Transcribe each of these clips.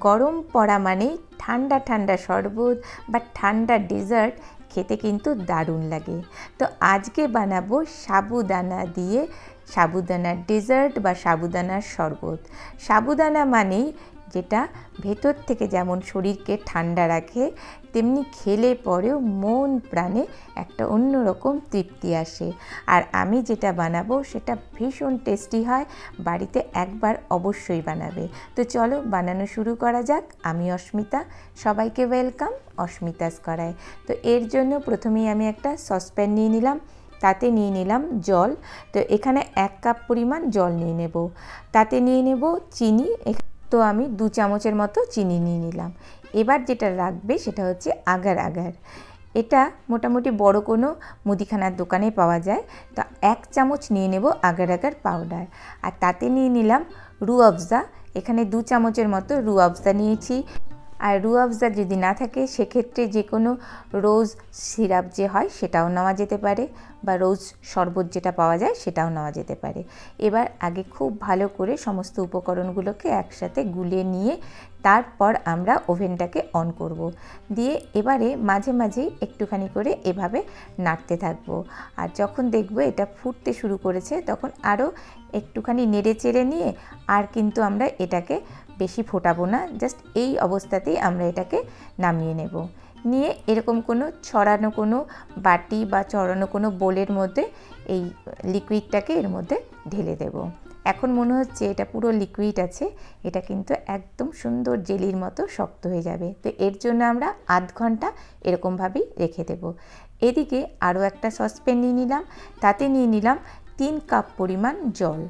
গরম পড়া মানেই ঠান্ডা ঠান্ডা শরবত বা ঠান্ডা ডেজার্ট খেতে কিন্তু দারুণ লাগে। তো আজকে বানাবো সাবুদানা দিয়ে সাবুদানার ডেজার্ট বা সাবুদানার শরবত। সাবুদানা মানেই যেটা ভেতর থেকে যেমন শরীরকে ঠান্ডা রাখে, তেমনি খেলে পরেও মন প্রাণে একটা অন্যরকম তৃপ্তি আসে। আর আমি যেটা বানাবো সেটা ভীষণ টেস্টি হয়, বাড়িতে একবার অবশ্যই বানাবে। তো চলো বানানো শুরু করা যাক। আমি অস্মিতা, সবাইকে ওয়েলকাম অস্মিতাস করায়। তো এর জন্য প্রথমেই আমি একটা সসপ্যান নিয়ে নিলাম, তাতে নিয়ে নিলাম জল। তো এখানে 1 কাপ পরিমাণ জল নিয়ে নেব। তাতে নিয়ে নেব চিনি, তো আমি 2 চামচের মতো চিনি নিয়ে নিলাম। এবার যেটা লাগবে সেটা হচ্ছে আগার আগার। এটা মোটামুটি বড় কোনো মুদিখানার দোকানে পাওয়া যায়। তো 1 চামচ নিয়ে নেব আগার আগার পাউডার। আর তাতে নিয়ে নিলাম রুয়াবজা, এখানে 2 চামচের মতো রুয়াবজা নিয়েছি। আর রুয়াবজা যদি না থাকে সেক্ষেত্রে যে কোনো রোজ সিরাপ যে হয় সেটাও নেওয়া যেতে পারে, বা রোজ শরবত যেটা পাওয়া যায় সেটাও নেওয়া যেতে পারে। এবার আগে খুব ভালো করে সমস্ত উপকরণগুলোকে একসাথে গুলিয়ে নিয়ে তারপর আমরা ওভেনটাকে অন করব। দিয়ে এবারে মাঝে মাঝেই একটুখানি করে এভাবে নাড়তে থাকবো। আর যখন দেখবো এটা ফুটতে শুরু করেছে তখন আরও একটুখানি নেড়ে চেড়ে নিয়ে আর কিন্তু আমরা এটাকে বেশি ফোটাবো না, জাস্ট এই অবস্থাতেই আমরা এটাকে নামিয়ে নেব। নিয়ে এরকম কোনো ছড়ানো কোনো বাটি বা ছড়ানো কোনো বোলের মধ্যে এই লিকুইডটাকে এর মধ্যে ঢেলে দেব। এখন মনে হচ্ছে এটা পুরো লিকুইড আছে, এটা কিন্তু একদম সুন্দর জেলির মতো শক্ত হয়ে যাবে। তো এর জন্য আমরা আধ ঘন্টা এরকমভাবেই রেখে দেব। এদিকে আরও একটা সসপ্যান নিয়ে নিলাম, তাতে নিয়ে নিলাম 3 কাপ পরিমাণ জল।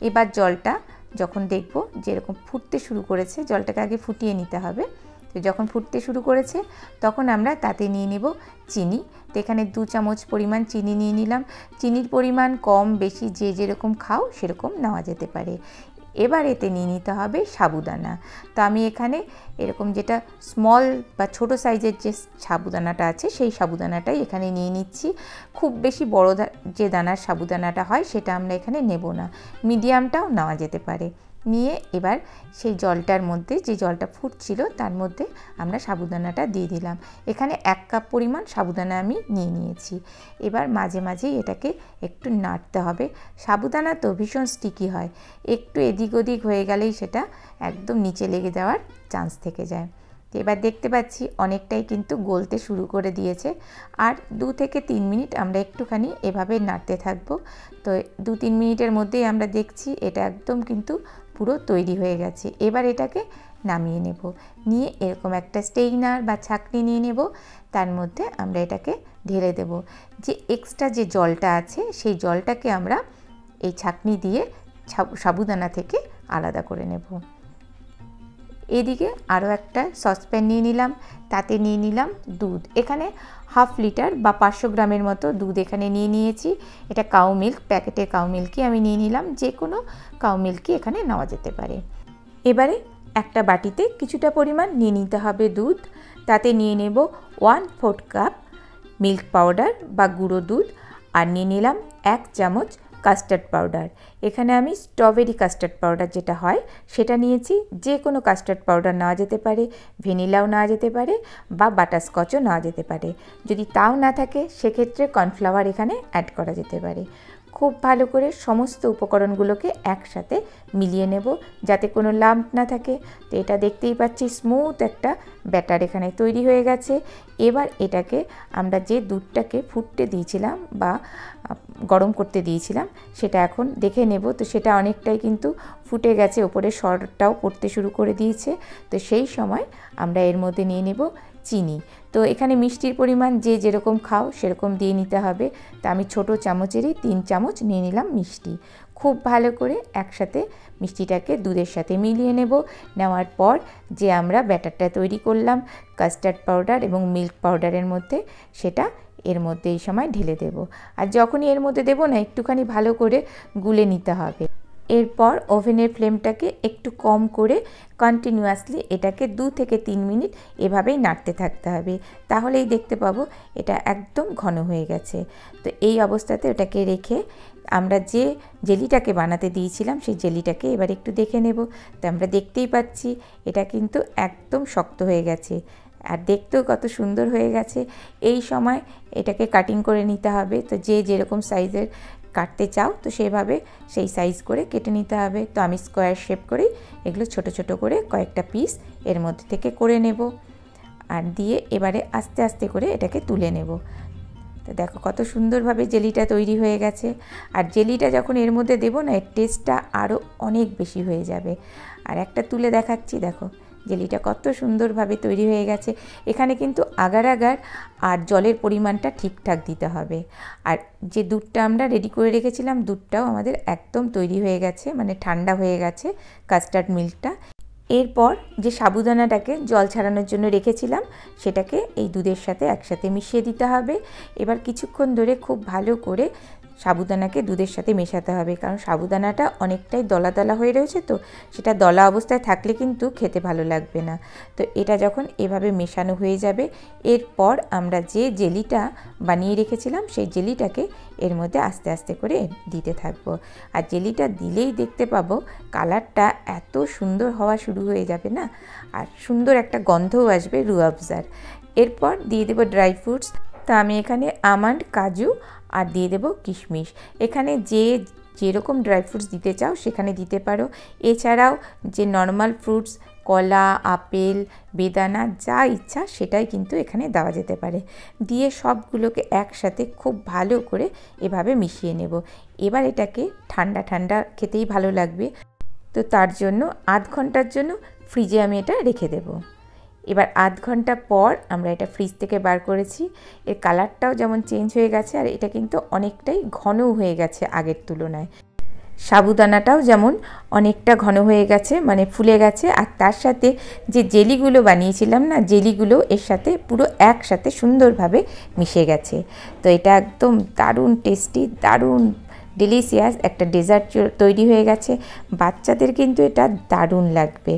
এবার জলটা যখন দেখব যে এরকম ফুটতে শুরু করেছে, জলটাকে আগে ফুটিয়ে নিতে হবে। তো যখন ফুটতে শুরু করেছে তখন আমরা তাতে নিয়ে নেব চিনি। তো এখানে 2 চামচ পরিমাণ চিনি নিয়ে নিলাম। চিনির পরিমাণ কম বেশি যে যেরকম খাও সেরকম নেওয়া যেতে পারে। এবার এতে নিয়ে নিতে হবে সাবুদানা। তো আমি এখানে এরকম যেটা স্মল বা ছোট সাইজের যে সাবুদানাটা আছে সেই সাবুদানাটাই এখানে নিয়ে নিচ্ছি। খুব বেশি বড় যে দানার সাবুদানাটা হয় সেটা আমরা এখানে নেব না, মিডিয়ামটাও নেওয়া যেতে পারে। নিয়ে এবার সেই জলটার মধ্যে, যে জলটা ফুটছিল তার মধ্যে আমরা সাবুদানাটা দিয়ে দিলাম। এখানে 1 কাপ পরিমাণ সাবুদানা আমি নিয়ে নিয়েছি। এবার মাঝে মাঝেই এটাকে একটু নাড়তে হবে। সাবুদানা তো ভীষণ স্টিকি হয়, একটু এদিক ওদিক হয়ে গেলেই সেটা একদম নিচে লেগে যাওয়ার চান্স থেকে যায়। তো এবার দেখতে পাচ্ছি অনেকটাই কিন্তু গলতে শুরু করে দিয়েছে। আর 2 থেকে 3 মিনিট আমরা একটুখানি এভাবে নাড়তে থাকবো। তো 2-3 মিনিটের মধ্যেই আমরা দেখছি এটা একদম কিন্তু পুরো তৈরি হয়ে গেছে। এবার এটাকে নামিয়ে নেব। নিয়ে এরকম একটা স্টেইনার বা ছাঁকনি নিয়ে নেব, তার মধ্যে আমরা এটাকে ঢেলে দেব। যে এক্সট্রা যে জলটা আছে সেই জলটাকে আমরা এই ছাঁকনি দিয়ে সাবুদানা থেকে আলাদা করে নেব। এদিকে আরও একটা সসপ্যান নিয়ে নিলাম, তাতে নিয়ে নিলাম দুধ। এখানে 1/2 লিটার বা 500 গ্রামের মতো দুধ এখানে নিয়ে নিয়েছি। এটা কাউ মিল্ক, প্যাকেটের কাউ মিল্কই আমি নিয়ে নিলাম, যে কোনো কাউ মিল্কই এখানে নেওয়া যেতে পারে। এবারে একটা বাটিতে কিছুটা পরিমাণ নিয়ে নিতে হবে দুধ। তাতে নিয়ে নেব 1/4 কাপ মিল্ক পাউডার বা গুঁড়ো দুধ। আর নিয়ে নিলাম 1 চামচ কাস্টার্ড পাউডার। এখানে আমি স্ট্রবেরি কাস্টার্ড পাউডার যেটা হয় সেটা নিয়েছি। যে কোনো কাস্টার্ড পাউডার নেওয়া যেতে পারে, ভ্যানিলাও নেওয়া যেতে পারে, বা বাটারস্কচও নেওয়া যেতে পারে। যদি তাও না থাকে সেক্ষেত্রে কর্নফ্লাওয়ার এখানে অ্যাড করা যেতে পারে। খুব ভালো করে সমস্ত উপকরণগুলোকে একসাথে মিলিয়ে নেব যাতে কোনো লাম্প না থাকে। তো এটা দেখতেই পাচ্ছি স্মুথ একটা ব্যাটার এখানে তৈরি হয়ে গেছে। এবার এটাকে আমরা যে দুধটাকে ফুটতে দিয়েছিলাম বা গরম করতে দিয়েছিলাম সেটা এখন দেখে নেব। তো সেটা অনেকটাই কিন্তু ফুটে গেছে, ওপরে সরটাও পড়তে শুরু করে দিয়েছে। তো সেই সময় আমরা এর মধ্যে নিয়ে নেব চিনি। তো এখানে মিষ্টির পরিমাণ যে যেরকম খাও সেরকম দিয়ে নিতে হবে। তা আমি ছোট চামচেরই 3 চামচ নিয়ে নিলাম মিষ্টি। খুব ভালো করে একসাথে মিষ্টিটাকে দুধের সাথে মিলিয়ে নেব। নেওয়ার পর যে আমরা ব্যাটারটা তৈরি করলাম কাস্টার্ড পাউডার এবং মিল্ক পাউডারের মধ্যে, সেটা এর মধ্যে এই সময় ঢেলে দেব। আর যখনই এর মধ্যে দেব না, একটুখানি ভালো করে গুলে নিতে হবে। এরপর ওভেনের ফ্লেমটাকে একটু কম করে কন্টিনিউয়াসলি এটাকে 2 থেকে 3 মিনিট এভাবেই নাড়তে থাকতে হবে। তাহলেই দেখতে পাবো এটা একদম ঘন হয়ে গেছে। তো এই অবস্থাতে ওটাকে রেখে আমরা যে জেলিটাকে বানাতে দিয়েছিলাম সেই জেলিটাকে এবার একটু দেখে নেব। তো আমরা দেখতেই পাচ্ছি এটা কিন্তু একদম শক্ত হয়ে গেছে আর দেখতেও কত সুন্দর হয়ে গেছে। এই সময় এটাকে কাটিং করে নিতে হবে। তো যে যেরকম সাইজের কাটতে চাও তো সেভাবে সেই সাইজ করে কেটে নিতে হবে। তো আমি স্কোয়ার শেপ করেই এগুলো ছোট ছোট করে কয়েকটা পিস এর মধ্যে থেকে করে নেব আর দিয়ে এবারে আস্তে আস্তে করে এটাকে তুলে নেব। তো দেখো কত সুন্দরভাবে জেলিটা তৈরি হয়ে গেছে। আর জেলিটা যখন এর মধ্যে দেবো না, এর টেস্টটা আরও অনেক বেশি হয়ে যাবে। আর একটা তুলে দেখাচ্ছি, দেখো জেলিটা কত সুন্দরভাবে তৈরি হয়ে গেছে। এখানে কিন্তু আগার আগার আর জলের পরিমাণটা ঠিকঠাক দিতে হবে। আর যে দুধটা আমরা রেডি করে রেখেছিলাম, দুধটাও আমাদের একদম তৈরি হয়ে গেছে, মানে ঠান্ডা হয়ে গেছে কাস্টার্ড মিল্কটা। এরপর যে সাবুদানাটাকে জল ছাড়ানোর জন্য রেখেছিলাম সেটাকে এই দুধের সাথে একসাথে মিশিয়ে দিতে হবে। এবার কিছুক্ষণ ধরে খুব ভালো করে সাবুদানাকে দুধের সাথে মেশাতে হবে, কারণ সাবুদানাটা অনেকটাই দলা দলা হয়ে রয়েছে, তো সেটা দলা অবস্থায় থাকলে কিন্তু খেতে ভালো লাগবে না। তো এটা যখন এভাবে মেশানো হয়ে যাবে, এরপর আমরা যে জেলিটা বানিয়ে রেখেছিলাম সেই জেলিটাকে এর মধ্যে আস্তে আস্তে করে দিতে থাকবো। আর জেলিটা দিলেই দেখতে পাবো কালারটা এত সুন্দর হওয়া শুরু হয়ে যাবে না, আর সুন্দর একটা গন্ধও আসবে রুহ আফজার। এরপর দিয়ে দেবো ড্রাই ফ্রুটস। তো আমি এখানে আমন্ড, কাজু আর দিয়ে দেবো কিশমিশ। এখানে যে যেরকম ড্রাই ফ্রুটস দিতে চাও সেখানে দিতে পারো। এছাড়াও যে নর্মাল ফ্রুটস, কলা, আপেল, বেদানা, যা ইচ্ছা সেটাই কিন্তু এখানে দেওয়া যেতে পারে। দিয়ে সবগুলোকে একসাথে খুব ভালো করে এভাবে মিশিয়ে নেব। এবার এটাকে ঠান্ডা ঠান্ডা খেতেই ভালো লাগবে, তো তার জন্য আধ ঘন্টার জন্য ফ্রিজে আমি এটা রেখে দেবো। এবার আধ ঘন্টা পর আমরা এটা ফ্রিজ থেকে বার করেছি। এর কালারটাও যেমন চেঞ্জ হয়ে গেছে আর এটা কিন্তু অনেকটাই ঘনও হয়ে গেছে আগের তুলনায়। সাবুদানাটাও যেমন অনেকটা ঘন হয়ে গেছে, মানে ফুলে গেছে। আর তার সাথে যে জেলিগুলো বানিয়েছিলাম না, জেলিগুলো এর সাথে পুরো একসাথে সুন্দরভাবে মিশে গেছে। তো এটা একদম দারুণ টেস্টি, দারুণ ডেলিশিয়াস একটা ডেজার্ট তৈরি হয়ে গেছে। বাচ্চাদের কিন্তু এটা দারুণ লাগবে।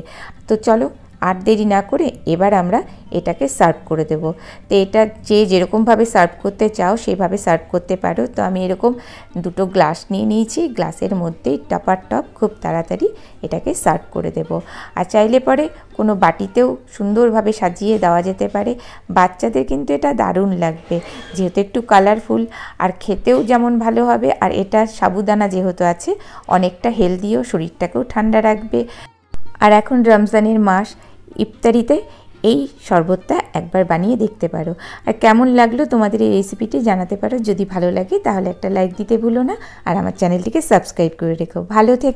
তো চলো আর দেরি না করে এবার আমরা এটাকে সার্ভ করে দেব। তো এটা যে যেরকমভাবে সার্ভ করতে চাও সেভাবে সার্ভ করতে পারো। তো আমি এরকম দুটো গ্লাস নিয়ে নিয়েছি, গ্লাসের মধ্যেই টপার টপ খুব তাড়াতাড়ি এটাকে সার্ভ করে দেব। আর চাইলে পরে কোনো বাটিতেও সুন্দরভাবে সাজিয়ে দেওয়া যেতে পারে। বাচ্চাদের কিন্তু এটা দারুণ লাগবে, যেহেতু একটু কালারফুল আর খেতেও যেমন ভালো হবে। আর এটা সাবুদানা যেহেতু আছে অনেকটা হেলদিও, শরীরটাকেও ঠান্ডা রাখবে। আর এখন রমজানের মাস, ইফতারিতে এই শরবতটা একবার বানিয়ে দেখতে পারো। আর কেমন লাগলো তোমাদের এই রেসিপিটি জানাতে পারো। যদি ভালো লাগে তাহলে একটা লাইক দিতে ভুলো না, আর আমার চ্যানেলটিকে সাবস্ক্রাইব করে রেখো। ভালো থেকো।